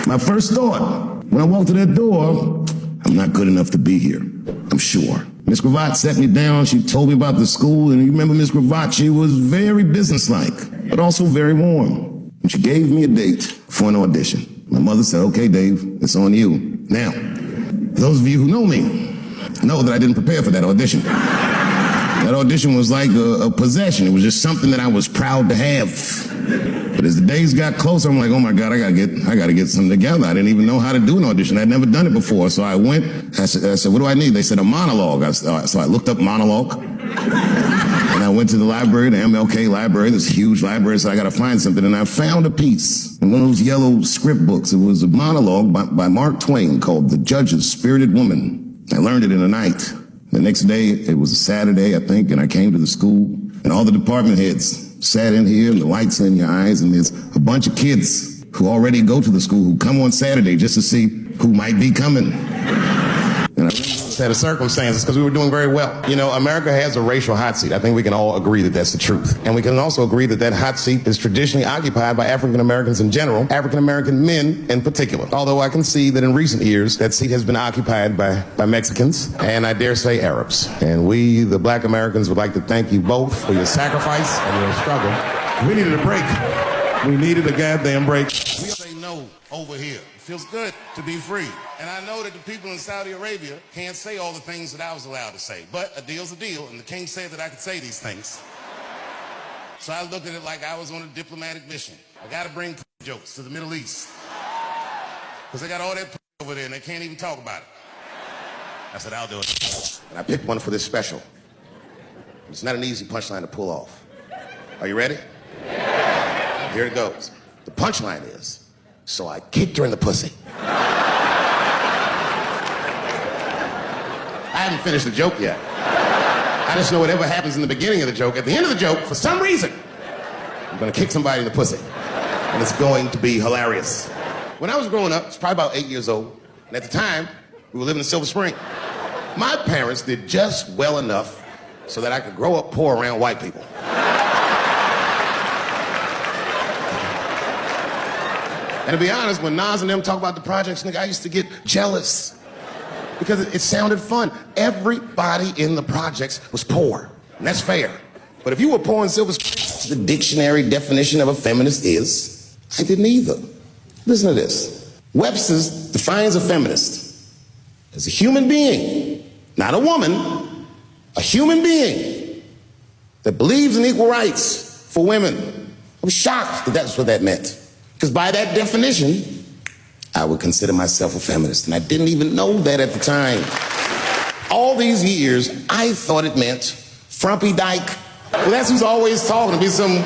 My first thought, when I walked to that door, I'm not good enough to be here, I'm sure. Miss Cravat sat me down, she told me about the school, and you remember Miss Cravat, she was very businesslike, but also very warm. And she gave me a date for an audition. My mother said, okay, Dave, it's on you. Now, those of you who know me know that I didn't prepare for that audition. That audition was like a possession. It was just something that I was proud to have. But as the days got closer, I'm like, oh my God, I gotta get something together. I didn't even know how to do an audition. I'd never done it before. So I went, I said, what do I need? They said a monologue. So I looked up monologue. And I went to the library, the MLK library, this huge library, so I gotta find something. And I found a piece in one of those yellow script books. It was a monologue by Mark Twain called The Judge's Spirited Woman. I learned it in a night. The next day, it was a Saturday, I think, and I came to the school, and all the department heads sat in here, and the lights in your eyes, and there's a bunch of kids who already go to the school who come on Saturday just to see who might be coming. And I set of circumstances because we were doing very well. You know, America has a racial hot seat. I think we can all agree that that's the truth. And we can also agree that that hot seat is traditionally occupied by African Americans in general, African American men in particular. Although I can see that in recent years, that seat has been occupied by Mexicans and I dare say Arabs. And we, the Black Americans, would like to thank you both for your sacrifice and your struggle. We needed a break. We needed a goddamn break. We say no over here. It feels good to be free. And I know that the people in Saudi Arabia can't say all the things that I was allowed to say. But a deal's a deal, and the king said that I could say these things. So I looked at it like I was on a diplomatic mission. I gotta bring jokes to the Middle East. Because they got all that over there, and they can't even talk about it. I said, I'll do it. And I picked one for this special. It's not an easy punchline to pull off. Are you ready? Yeah. Here it goes. The punchline is, so I kicked her in the pussy. I haven't finished the joke yet. I just know whatever happens in the beginning of the joke, at the end of the joke, for some reason, I'm gonna kick somebody in the pussy. And it's going to be hilarious. When I was growing up, I was probably about 8 years old, and at the time, we were living in Silver Spring. My parents did just well enough so that I could grow up poor around white people. And to be honest, when Nas and them talk about the projects, nigga, I used to get jealous. Because it sounded fun. Everybody in the projects was poor, and that's fair. But if you were poor in Silver Spring, the dictionary definition of a feminist is, I didn't either. Listen to this. Webster's defines a feminist as a human being, not a woman, a human being that believes in equal rights for women. I was shocked that that's what that meant. Because by that definition, I would consider myself a feminist, and I didn't even know that at the time. All these years, I thought it meant frumpy dyke. Well, that's who's always talking to be some